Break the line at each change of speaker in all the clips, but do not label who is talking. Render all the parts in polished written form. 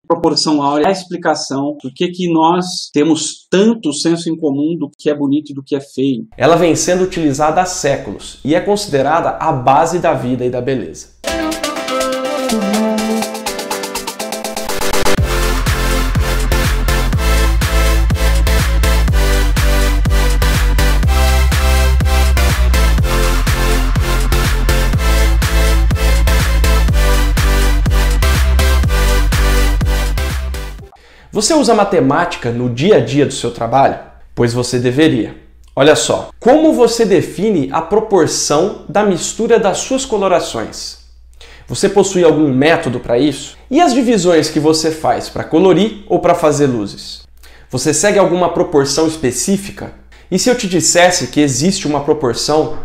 Proporção áurea, a explicação por que nós temos tanto senso em comum do que é bonito e do que é feio.
Ela vem sendo utilizada há séculos e é considerada a base da vida e da beleza. Você usa matemática no dia a dia do seu trabalho? Pois você deveria. Olha só, como você define a proporção da mistura das suas colorações? Você possui algum método para isso? E as divisões que você faz para colorir ou para fazer luzes? Você segue alguma proporção específica? E se eu te dissesse que existe uma proporção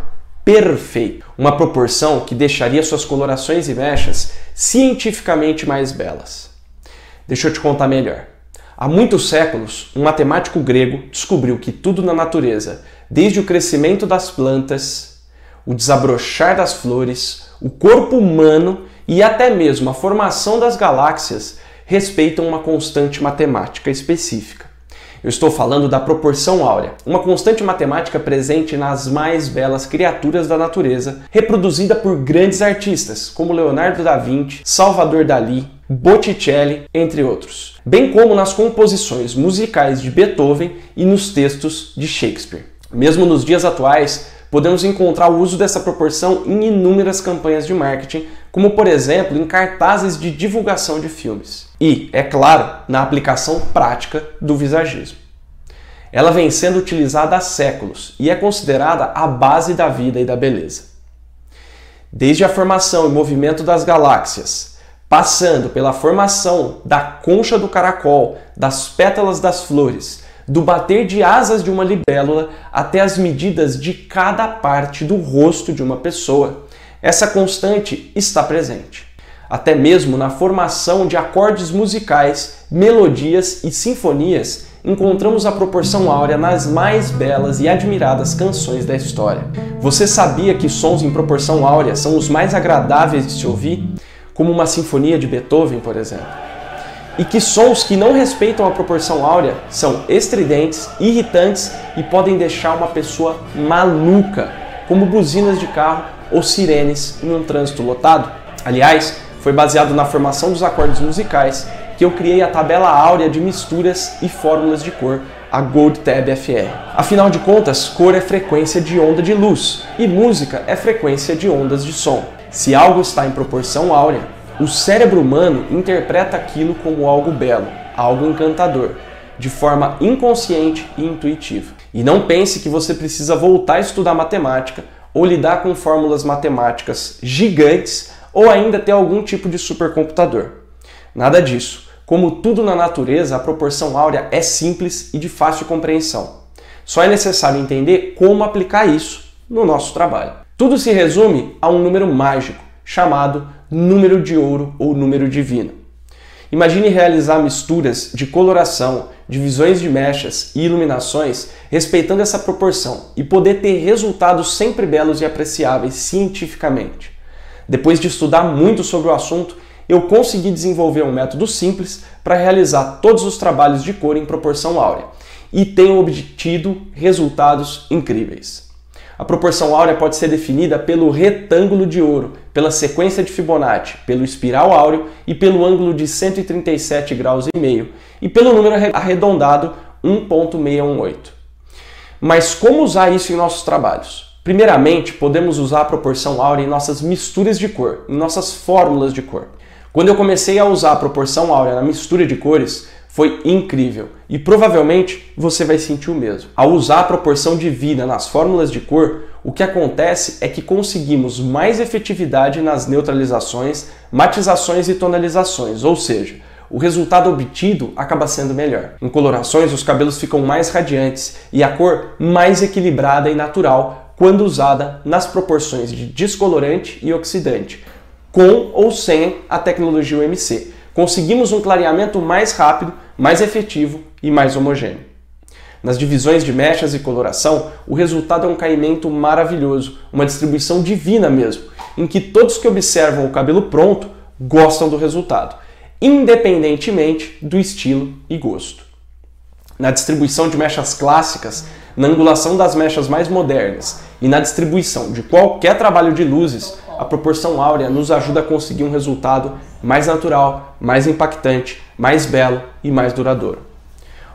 perfeita, uma proporção que deixaria suas colorações e mechas cientificamente mais belas? Deixa eu te contar melhor. Há muitos séculos, um matemático grego descobriu que tudo na natureza, desde o crescimento das plantas, o desabrochar das flores, o corpo humano e até mesmo a formação das galáxias, respeitam uma constante matemática específica. Eu estou falando da proporção áurea, uma constante matemática presente nas mais belas criaturas da natureza, reproduzida por grandes artistas como Leonardo da Vinci, Salvador Dalí, Botticelli, entre outros, bem como nas composições musicais de Beethoven e nos textos de Shakespeare. Mesmo nos dias atuais, podemos encontrar o uso dessa proporção em inúmeras campanhas de marketing, como por exemplo em cartazes de divulgação de filmes. E, é claro, na aplicação prática do visagismo. Ela vem sendo utilizada há séculos e é considerada a base da vida e da beleza. Desde a formação e movimento das galáxias, passando pela formação da concha do caracol, das pétalas das flores, do bater de asas de uma libélula até as medidas de cada parte do rosto de uma pessoa. Essa constante está presente. Até mesmo na formação de acordes musicais, melodias e sinfonias, encontramos a proporção áurea nas mais belas e admiradas canções da história. Você sabia que sons em proporção áurea são os mais agradáveis de se ouvir? Como uma sinfonia de Beethoven, por exemplo. E que sons que não respeitam a proporção áurea são estridentes, irritantes e podem deixar uma pessoa maluca, como buzinas de carro ou sirenes em um trânsito lotado. Aliás, foi baseado na formação dos acordes musicais que eu criei a tabela áurea de misturas e fórmulas de cor, a GoldTab FR. Afinal de contas, cor é frequência de onda de luz e música é frequência de ondas de som. Se algo está em proporção áurea, o cérebro humano interpreta aquilo como algo belo, algo encantador, de forma inconsciente e intuitiva. E não pense que você precisa voltar a estudar matemática ou lidar com fórmulas matemáticas gigantes ou ainda ter algum tipo de supercomputador. Nada disso. Como tudo na natureza, a proporção áurea é simples e de fácil compreensão. Só é necessário entender como aplicar isso no nosso trabalho. Tudo se resume a um número mágico, chamado número de ouro ou número divino. Imagine realizar misturas de coloração, divisões de mechas e iluminações respeitando essa proporção e poder ter resultados sempre belos e apreciáveis cientificamente. Depois de estudar muito sobre o assunto, eu consegui desenvolver um método simples para realizar todos os trabalhos de cor em proporção áurea e tenho obtido resultados incríveis. A proporção áurea pode ser definida pelo retângulo de ouro, pela sequência de Fibonacci, pelo espiral áureo e pelo ângulo de 137,5 graus e pelo número arredondado 1.618. Mas como usar isso em nossos trabalhos? Primeiramente, podemos usar a proporção áurea em nossas misturas de cor, em nossas fórmulas de cor. Quando eu comecei a usar a proporção áurea na mistura de cores, foi incrível e provavelmente você vai sentir o mesmo. Ao usar a proporção divina nas fórmulas de cor, o que acontece é que conseguimos mais efetividade nas neutralizações, matizações e tonalizações, ou seja, o resultado obtido acaba sendo melhor. Em colorações, os cabelos ficam mais radiantes e a cor mais equilibrada e natural quando usada nas proporções de descolorante e oxidante, com ou sem a tecnologia UMC. Conseguimos um clareamento mais rápido, mais efetivo e mais homogêneo. Nas divisões de mechas e coloração, o resultado é um caimento maravilhoso, uma distribuição divina mesmo, em que todos que observam o cabelo pronto gostam do resultado. independentemente do estilo e gosto. Na distribuição de mechas clássicas, na angulação das mechas mais modernas e na distribuição de qualquer trabalho de luzes, a proporção áurea nos ajuda a conseguir um resultado mais natural, mais impactante, mais belo e mais duradouro.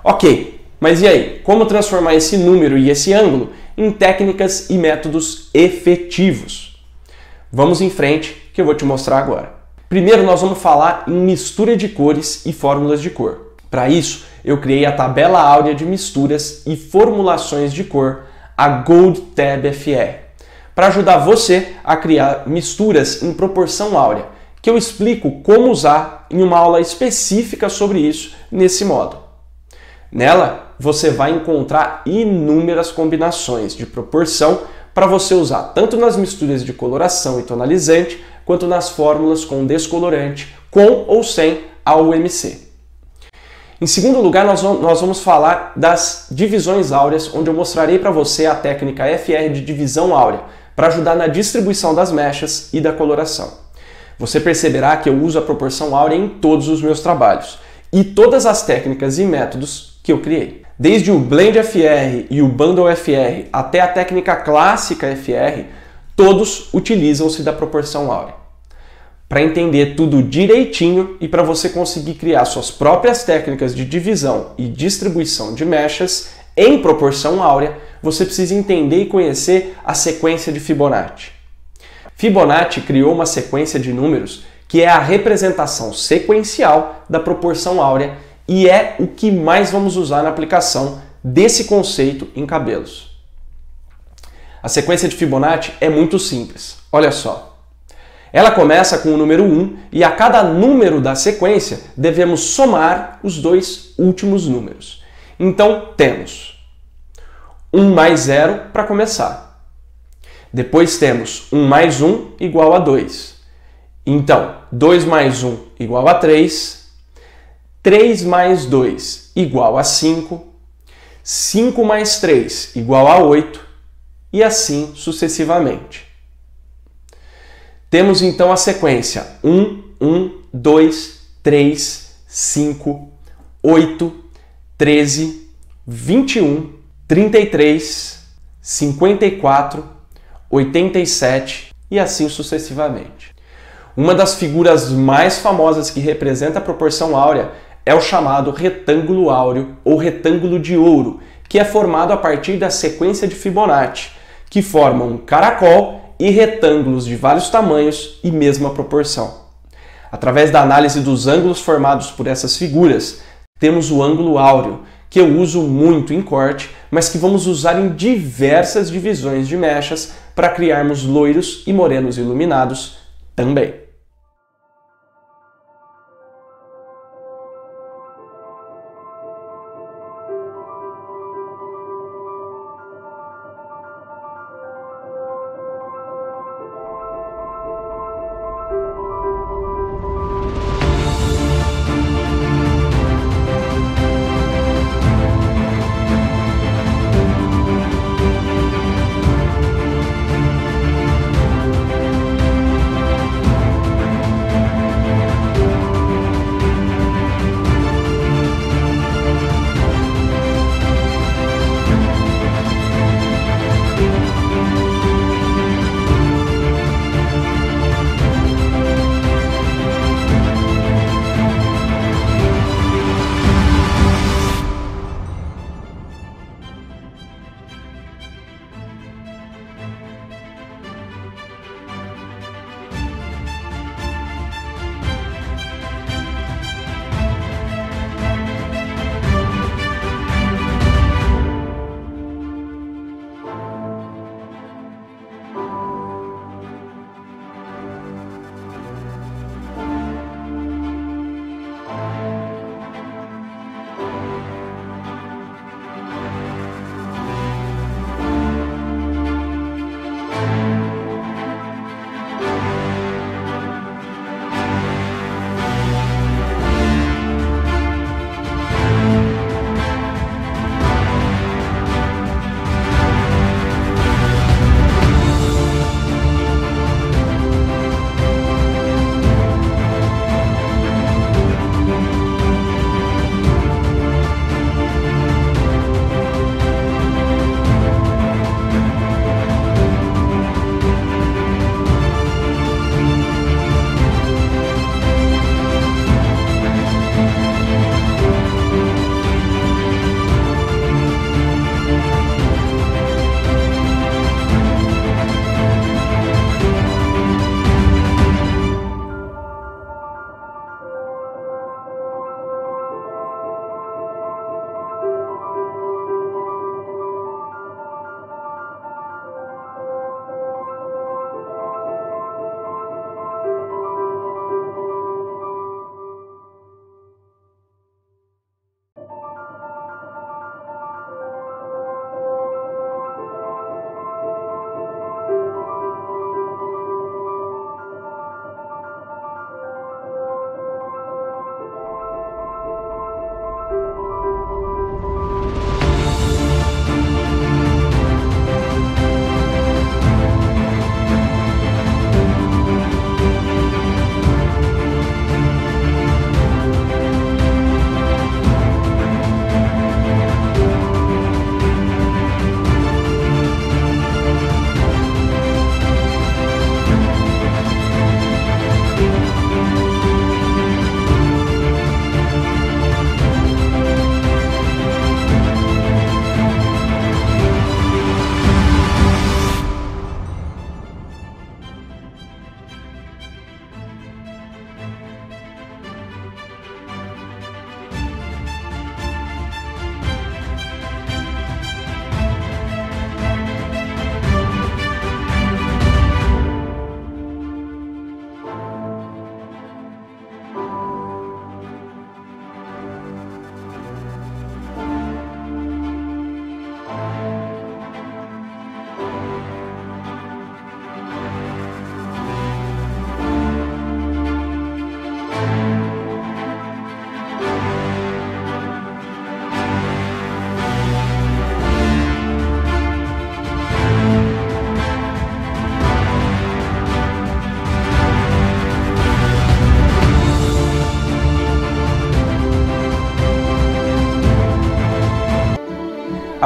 Ok, mas e aí? Como transformar esse número e esse ângulo em técnicas e métodos efetivos? Vamos em frente que eu vou te mostrar agora. Primeiro nós vamos falar em mistura de cores e fórmulas de cor. Para isso, eu criei a tabela áurea de misturas e formulações de cor, a Gold Tab FR, para ajudar você a criar misturas em proporção áurea, que eu explico como usar em uma aula específica sobre isso nesse módulo. Nela, você vai encontrar inúmeras combinações de proporção para você usar tanto nas misturas de coloração e tonalizante, quanto nas fórmulas com descolorante, com ou sem AUMC. Em segundo lugar, nós vamos falar das divisões áureas, onde eu mostrarei para você a técnica FR de divisão áurea, para ajudar na distribuição das mechas e da coloração. Você perceberá que eu uso a proporção áurea em todos os meus trabalhos, e todas as técnicas e métodos que eu criei. Desde o Blend FR e o Bundle FR até a técnica clássica FR, todos utilizam-se da proporção áurea. Para entender tudo direitinho e para você conseguir criar suas próprias técnicas de divisão e distribuição de mechas em proporção áurea, você precisa entender e conhecer a sequência de Fibonacci. Fibonacci criou uma sequência de números que é a representação sequencial da proporção áurea e é o que mais vamos usar na aplicação desse conceito em cabelos. A sequência de Fibonacci é muito simples. Olha só. Ela começa com o número 1 e a cada número da sequência devemos somar os dois últimos números. Então temos 1 mais 0 para começar. Depois temos 1 mais 1 igual a 2. Então 2 mais 1 igual a 3. 3 mais 2 igual a 5. 5 mais 3 igual a 8. E assim sucessivamente. Temos então a sequência 1, 1, 2, 3, 5, 8, 13, 21, 33, 54, 87 e assim sucessivamente. Uma das figuras mais famosas que representa a proporção áurea é o chamado retângulo áureo ou retângulo de ouro, que é formado a partir da sequência de Fibonacci, que forma um caracol e retângulos de vários tamanhos e mesma proporção. Através da análise dos ângulos formados por essas figuras, temos o ângulo áureo, que eu uso muito em corte, mas que vamos usar em diversas divisões de mechas para criarmos loiros e morenos iluminados também.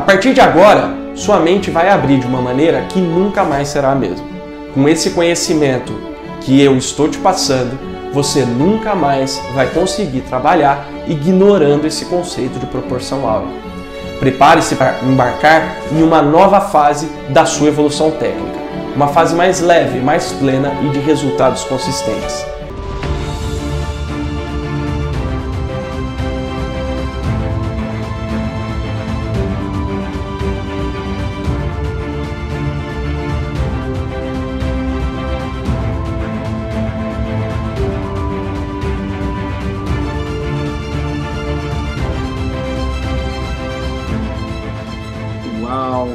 A partir de agora, sua mente vai abrir de uma maneira que nunca mais será a mesma. Com esse conhecimento que eu estou te passando, você nunca mais vai conseguir trabalhar ignorando esse conceito de proporção áurea. Prepare-se para embarcar em uma nova fase da sua evolução técnica, uma fase mais leve, mais plena e de resultados consistentes.
Uau!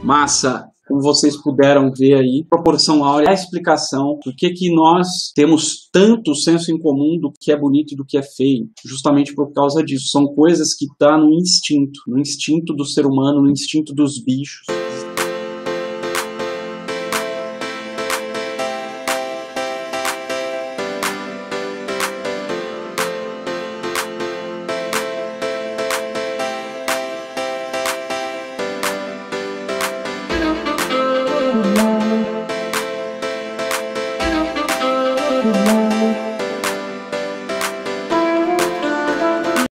Massa! Como vocês puderam ver aí, proporção áurea é a explicação do que nós temos tanto senso em comum do que é bonito e do que é feio, justamente por causa disso. São coisas que estão no instinto do ser humano, no instinto dos bichos.